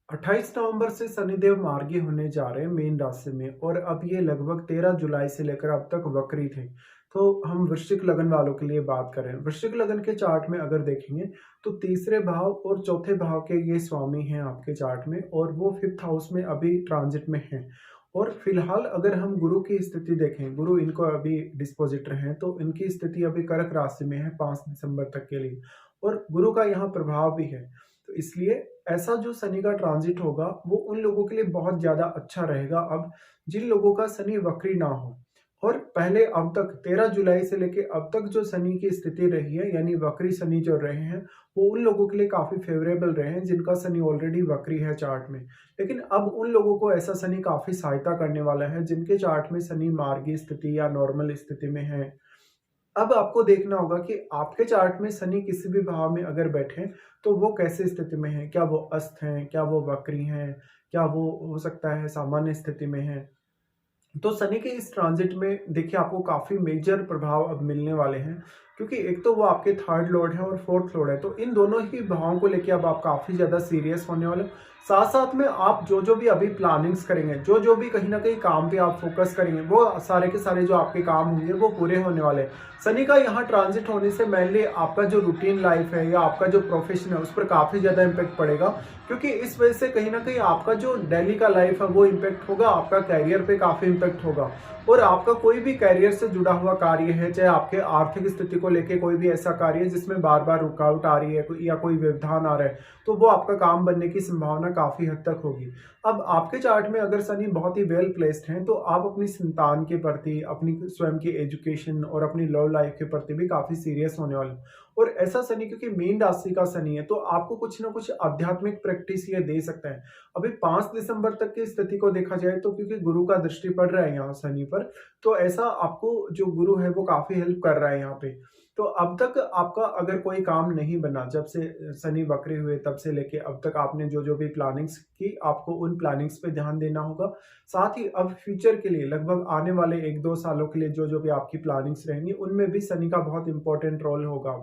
28 नवंबर से शनिदेव मार्गी होने जा रहे हैं मीन राशि में और अब ये लगभग 13 जुलाई से लेकर अब तक वक्री थे। तो हम वृश्चिक लगन वालों के लिए बात करें, वृश्चिक लगन के चार्ट में अगर देखेंगे तो तीसरे भाव और चौथे भाव के ये स्वामी हैं आपके चार्ट में और वो फिफ्थ हाउस में अभी ट्रांजिट में हैं। और फिलहाल अगर हम गुरु की स्थिति देखें, गुरु इनको अभी डिस्पोजिटर हैं तो इनकी स्थिति अभी कर्क राशि में है 5 दिसंबर तक के लिए और गुरु का यहाँ प्रभाव भी है। तो इसलिए ऐसा जो शनि का ट्रांजिट होगा वो उन लोगों के लिए बहुत ज़्यादा अच्छा रहेगा अब जिन लोगों का शनि वक्री ना हो। और पहले अब तक 13 जुलाई से लेके अब तक जो शनि की स्थिति रही है यानी वक्री शनि जो रहे हैं वो उन लोगों के लिए काफ़ी फेवरेबल रहे हैं जिनका शनि ऑलरेडी वक्री है चार्ट में। लेकिन अब उन लोगों को ऐसा शनि काफ़ी सहायता करने वाला है जिनके चार्ट में शनि मार्गी स्थिति या नॉर्मल स्थिति में है। अब आपको देखना होगा कि आपके चार्ट में शनि किसी भी भाव में अगर बैठे तो वो कैसे स्थिति में है, क्या वो अस्त हैं, क्या वो वक्री हैं, क्या वो हो सकता है सामान्य स्थिति में है। तो शनि के इस ट्रांजिट में देखिए आपको काफ़ी मेजर प्रभाव अब मिलने वाले हैं क्योंकि एक तो वो आपके थर्ड लॉर्ड है और फोर्थ लॉर्ड है तो इन दोनों ही भावों को लेके अब आप काफ़ी ज़्यादा सीरियस होने वाले हो। साथ साथ में आप जो जो भी अभी प्लानिंग्स करेंगे, जो जो भी कहीं ना कहीं काम पे आप फोकस करेंगे वो सारे के सारे जो आपके काम होंगे वो पूरे होने वाले हैं। शनि का यहाँ ट्रांजिट होने से मेनली आपका जो रूटीन लाइफ है या आपका जो प्रोफेशन है उस पर काफ़ी ज़्यादा इम्पेक्ट पड़ेगा क्योंकि इस वजह से कहीं ना कहीं आपका जो डेली का लाइफ है वो इम्पेक्ट होगा, आपका कैरियर पे काफ़ी इम्पेक्ट होगा। और आपका कोई भी कैरियर से जुड़ा हुआ कार्य है, चाहे आपके आर्थिक स्थिति को लेके कोई भी ऐसा कार्य है जिसमें बार बार रुकावट आ रही है या कोई व्यवधान आ रहा है तो वो आपका काम बनने की संभावना काफ़ी हद तक होगी। अब आपके चार्ट में अगर शनि बहुत ही वेल प्लेस्ड हैं तो आप अपनी संतान के प्रति, अपनी स्वयं की एजुकेशन और अपनी लव लाइफ के प्रति भी काफ़ी सीरियस होने वाले हैं। और ऐसा शनि क्योंकि मीन राशि का शनि है तो आपको कुछ ना कुछ आध्यात्मिक प्रैक्टिस ये दे सकता है। अभी 5 दिसंबर तक की स्थिति को देखा जाए तो क्योंकि गुरु का दृष्टि पड़ रहा है यहाँ शनि पर, तो ऐसा आपको जो गुरु है वो काफ़ी हेल्प कर रहा है यहाँ पे। तो अब तक आपका अगर कोई काम नहीं बना, जब से शनि वक्री हुए तब से लेके अब तक आपने जो जो भी प्लानिंग्स की, आपको उन प्लानिंग्स पे ध्यान देना होगा। साथ ही अब फ्यूचर के लिए लगभग आने वाले 1-2 सालों के लिए जो जो भी आपकी प्लानिंग्स रहेंगी उनमें भी शनि का बहुत इंपॉर्टेंट रोल होगा।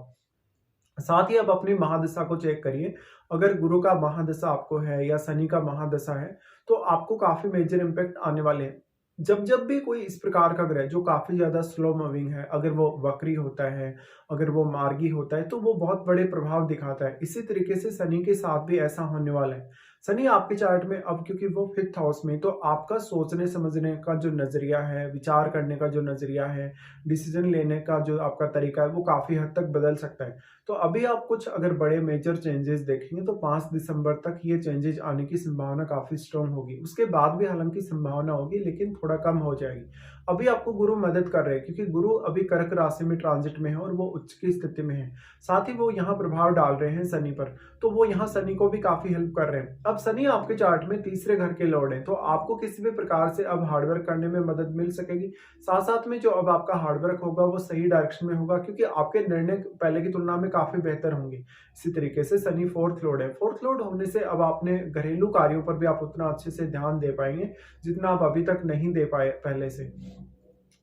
साथ ही आप अपनी महादशा को चेक करिए, अगर गुरु का महादशा आपको है या शनि का महादशा है, तो आपको काफ़ी मेजर इम्पैक्ट आने वाले हैं। जब-जब भी कोई इस प्रकार का ग्रह जो काफ़ी ज़्यादा स्लो मूविंग है, अगर वो वक्री होता है, अगर वो मार्गी होता है, तो वो बहुत बड़े प्रभाव दिखाता है। इसी तरीके से शनि के साथ भी ऐसा होने वाला है। शनि आपके चार्ट में अब क्योंकि वो 5th हाउस में, तो आपका सोचने-समझने का जो नज़रिया है, विचार करने का जो नज़रिया है, डिसीज़न लेने का जो आपका तरीका है, वो काफ़ी हद तक बदल सकता है। तो अभी आप कुछ अगर बड़े मेजर चेंजेस देखेंगे तो 5 दिसंबर तक ये चेंजेस आने की संभावना काफ़ी स्ट्रॉन्ग होगी। उसके बाद भी हालाँकि संभावना होगी लेकिन थोड़ा कम हो जाएगी। अभी आपको गुरु मदद कर रहे हैं क्योंकि गुरु अभी कर्क राशि में ट्रांजिट में है और वो उच्च की स्थिति में है। साथ ही वो यहाँ प्रभाव डाल रहे हैं शनि पर, तो वो यहाँ शनि को भी काफ़ी हेल्प कर रहे हैं। अब शनि आपके चार्ट में तीसरे घर के लॉर्ड हैं, तो आपको किसी भी प्रकार से अब हार्डवर्क करने में मदद मिल सकेगी। साथ-साथ में जो अब आपका हार्डवर्क होगा वो सही डायरेक्शन में होगा क्योंकि आपके निर्णय पहले की तुलना में काफ़ी बेहतर होंगे। इसी तरीके से शनि 4th लॉर्ड है। 4th लॉर्ड होने से अब आपने घरेलू कार्यों पर भी आप उतना अच्छे से ध्यान दे पाएँगे, जितना आप अभी तक नहीं दे पाए पहले से।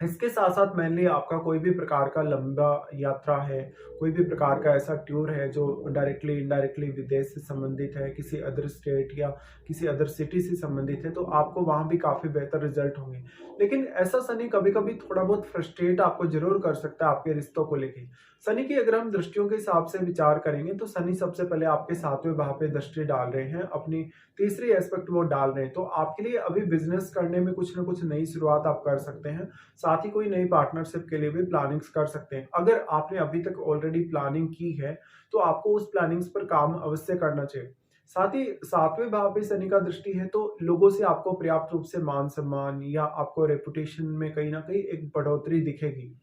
इसके साथ-साथ मेनली आपका कोई भी प्रकार का लंबा यात्रा है, कोई भी प्रकार का ऐसा टूर है जो डायरेक्टली इनडायरेक्टली विदेश से संबंधित है, किसी अदर स्टेट या किसी अदर सिटी से संबंधित है, तो आपको वहाँ भी काफ़ी बेहतर रिज़ल्ट होंगे। लेकिन ऐसा शनि कभी-कभी थोड़ा बहुत फ्रस्ट्रेट आपको ज़रूर कर सकता है आपके रिश्तों को लेके। शनि की अगर हम दृष्टियों के हिसाब से विचार करेंगे, तो शनि सबसे पहले आपके 7वें भाव पे दृष्टि डाल रहे हैं, अपनी तीसरी एस्पेक्ट वो डाल रहे हैं। तो आपके लिए अभी बिज़नेस करने में कुछ न कुछ नई शुरुआत आप कर सकते हैं। साथ ही कोई नई पार्टनरशिप के लिए भी प्लानिंग्स कर सकते हैं। अगर आपने अभी तक ऑलरेडी प्लानिंग की है, तो आपको उस प्लानिंग्स पर काम अवश्य करना चाहिए। साथ ही 7वें भाव पे शनि का दृष्टि है, तो लोगों से आपको पर्याप्त रूप से मान-सम्मान या आपको रेपुटेशन में कहीं न कहीं एक बढ़ोतरी दिखेगी।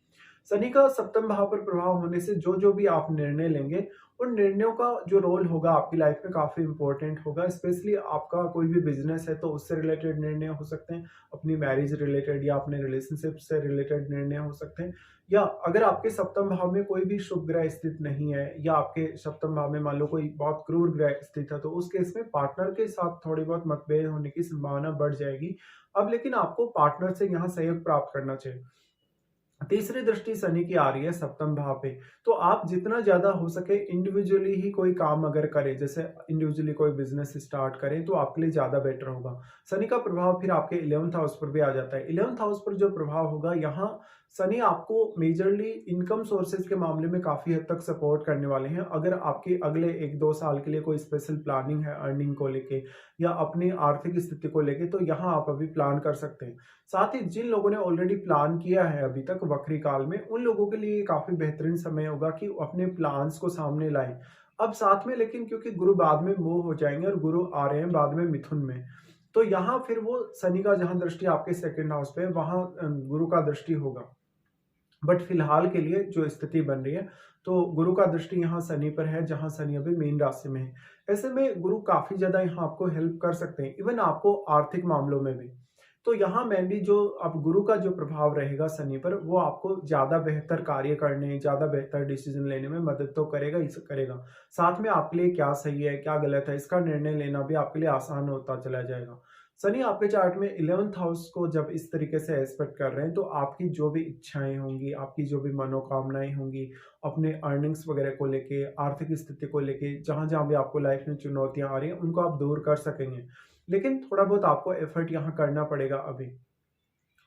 शनि का सप्तम भाव पर प्रभाव होने से जो-जो भी आप निर्णय लेंगे, उन निर्णयों का जो रोल होगा आपकी लाइफ में काफ़ी इम्पोर्टेंट होगा। स्पेशली आपका कोई भी बिज़नेस है तो उससे रिलेटेड निर्णय हो सकते हैं, अपनी मैरिज रिलेटेड या अपने रिलेशनशिप से रिलेटेड निर्णय हो सकते हैं। या अगर आपके सप्तम भाव में कोई भी शुभ ग्रह स्थित नहीं है या आपके सप्तम भाव में मान लो कोई बहुत क्रूर ग्रह स्थित है, तो उस केस में पार्टनर के साथ थोड़ी बहुत मतभेद होने की संभावना बढ़ जाएगी। अब लेकिन आपको पार्टनर से यहाँ सहयोग प्राप्त करना चाहिए। तीसरी दृष्टि शनि की आ रही है सप्तम भाव पे। तो आप जितना ज़्यादा हो सके इंडिविजुअली ही कोई काम अगर करें, जैसे इंडिविजुअली कोई बिज़नेस स्टार्ट करें तो आपके लिए ज़्यादा बेटर होगा। शनि का प्रभाव फिर आपके 11th हाउस पर भी आ जाता है। 11th हाउस पर जो प्रभाव होगा, यहाँ शनि आपको मेजरली इनकम सोर्सेज़ के मामले में काफ़ी हद तक सपोर्ट करने वाले हैं। अगर आपके अगले 1-2 साल के लिए कोई स्पेशल प्लानिंग है अर्निंग को लेके या अपनी आर्थिक स्थिति को लेके, तो यहाँ आप अभी प्लान कर सकते हैं। साथ ही जिन लोगों ने ऑलरेडी प्लान किया है अभी तक वक्री काल में, उन लोगों के लिए काफ़ी बेहतरीन समय होगा कि वो अपने प्लान्स को सामने लाएँ। अब साथ में लेकिन क्योंकि गुरु बाद में मूव हो जाएँगे और गुरु आ रहे हैं बाद में मिथुन में, तो यहाँ फिर वो शनि का जहाँ दृष्टि आपके 2nd हाउस पे है, वहाँ गुरु का दृष्टि होगा। बट फिलहाल के लिए जो स्थिति बन रही है, तो गुरु का दृष्टि यहाँ शनि पर है, जहाँ शनि अभी मीन राशि में है। ऐसे में गुरु काफ़ी ज़्यादा यहाँ आपको हेल्प कर सकते हैं, इवन आपको आर्थिक मामलों में भी। तो यहाँ मेनली जो अब गुरु का जो प्रभाव रहेगा शनि पर, वो आपको ज़्यादा बेहतर कार्य करने, ज़्यादा बेहतर डिसीज़न लेने में मदद तो करेगा ही करेगा। साथ में आपके लिए क्या सही है, क्या गलत है, इसका निर्णय लेना भी आपके लिए आसान होता चला जाएगा। शनि आपके चार्ट में 11th हाउस को जब इस तरीके से एस्पेक्ट कर रहे हैं, तो आपकी जो भी इच्छाएँ होंगी, आपकी जो भी मनोकामनाएँ होंगी, अपने अर्निंग्स वगैरह को लेके, आर्थिक स्थिति को लेके, जहाँ-जहाँ भी आपको लाइफ में चुनौतियाँ आ रही हैं, उनको आप दूर कर सकेंगे। लेकिन थोड़ा बहुत आपको एफर्ट यहाँ करना पड़ेगा अभी।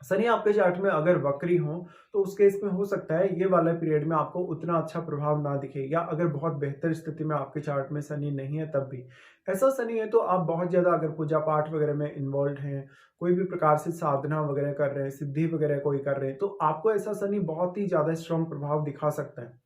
शनि आपके चार्ट में अगर वक्री हो, तो उस केस में हो सकता है ये वाला पीरियड में आपको उतना अच्छा प्रभाव ना दिखे, या अगर बहुत बेहतर स्थिति में आपके चार्ट में शनि नहीं है तब भी। ऐसा शनि है तो आप बहुत ज़्यादा अगर पूजा पाठ वगैरह में इन्वॉल्व हैं, कोई भी प्रकार से साधना वगैरह कर रहे हैं, सिद्धि वगैरह कोई कर रहे हैं, तो आपको ऐसा शनि बहुत ही ज़्यादा स्ट्रॉन्ग प्रभाव दिखा सकता है।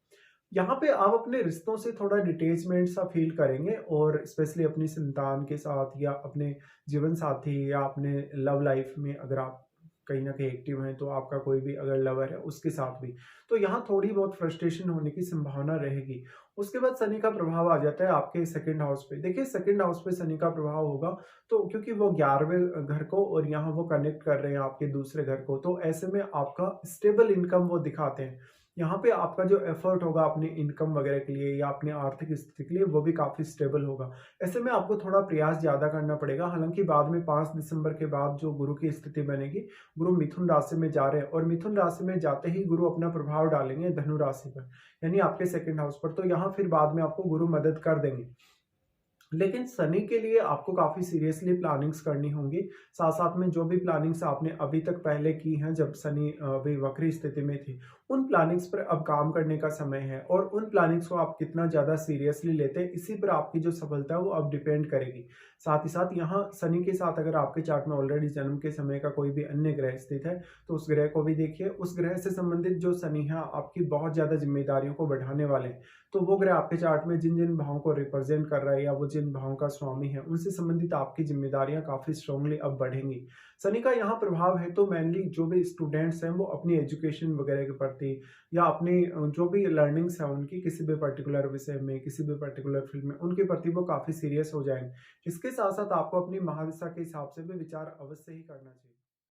यहाँ पे आप अपने रिश्तों से थोड़ा डिटैचमेंट सा फ़ील करेंगे, और स्पेशली अपनी संतान के साथ या अपने जीवन साथी या अपने लव लाइफ़ में अगर आप कहीं न कहीं एक्टिव हैं, तो आपका कोई भी अगर लवर है, उसके साथ भी। तो यहाँ थोड़ी बहुत फ्रस्ट्रेशन होने की संभावना रहेगी। उसके बाद शनि का प्रभाव आ जाता है आपके 2nd हाउस पे। देखिए 2nd हाउस पे शनि का प्रभाव होगा, तो क्योंकि वो 11वें घर को और यहाँ वो कनेक्ट कर रहे हैं आपके दूसरे घर को, तो ऐसे में आपका स्टेबल इनकम वो दिखाते हैं। यहाँ पे आपका जो एफर्ट होगा अपनी इनकम वगैरह के लिए या अपनी आर्थिक स्थिति के लिए, वो भी काफ़ी स्टेबल होगा। ऐसे में आपको थोड़ा प्रयास ज़्यादा करना पड़ेगा। हालाँकि बाद में 5 दिसंबर के बाद जो गुरु की स्थिति बनेगी, गुरु मिथुन राशि में जा रहे हैं और मिथुन राशि में जाते ही गुरु अपना प्रभाव डालेंगे धनु राशि पर, यानी आपके 2nd हाउस पर। तो यहाँ फिर बाद में आपको गुरु मदद कर देंगे। लेकिन शनि के लिए आपको काफ़ी सीरियसली प्लानिंग्स करनी होंगी। साथ-साथ में जो भी प्लानिंग्स आपने अभी तक पहले की हैं जब शनि अभी वक्री स्थिति में थी, उन प्लानिंग्स पर अब काम करने का समय है, और उन प्लानिंग्स को आप कितना ज़्यादा सीरियसली लेते हैं, इसी पर आपकी जो सफलता है वो अब डिपेंड करेगी। साथ ही साथ यहाँ शनि के साथ अगर आपके चार्ट में ऑलरेडी जन्म के समय का कोई भी अन्य ग्रह स्थित है, तो उस ग्रह को भी देखिए। उस ग्रह से संबंधित जो शनि है आपकी बहुत ज़्यादा ज़िम्मेदारियों को बढ़ाने वाले हैं। तो वो ग्रह आपके चार्ट में जिन-जिन भावों को रिप्रेज़ेंट कर रहा है या वो जिन भावों का स्वामी है, उनसे संबंधित आपकी ज़िम्मेदारियाँ काफ़ी स्ट्रॉन्गली अब बढ़ेंगी। शनि का यहाँ प्रभाव है तो मेनली जो भी स्टूडेंट्स हैं वो अपनी एजुकेशन वगैरह के प्रति या अपनी जो भी लर्निंग्स हैं उनकी किसी भी पर्टिकुलर विषय में, किसी भी पर्टिकुलर फ़ील्ड में, उनके प्रति वो काफ़ी सीरियस हो जाएँगे। इसके साथ-साथ आपको अपनी महादशा के हिसाब से भी विचार अवश्य ही करना चाहिए।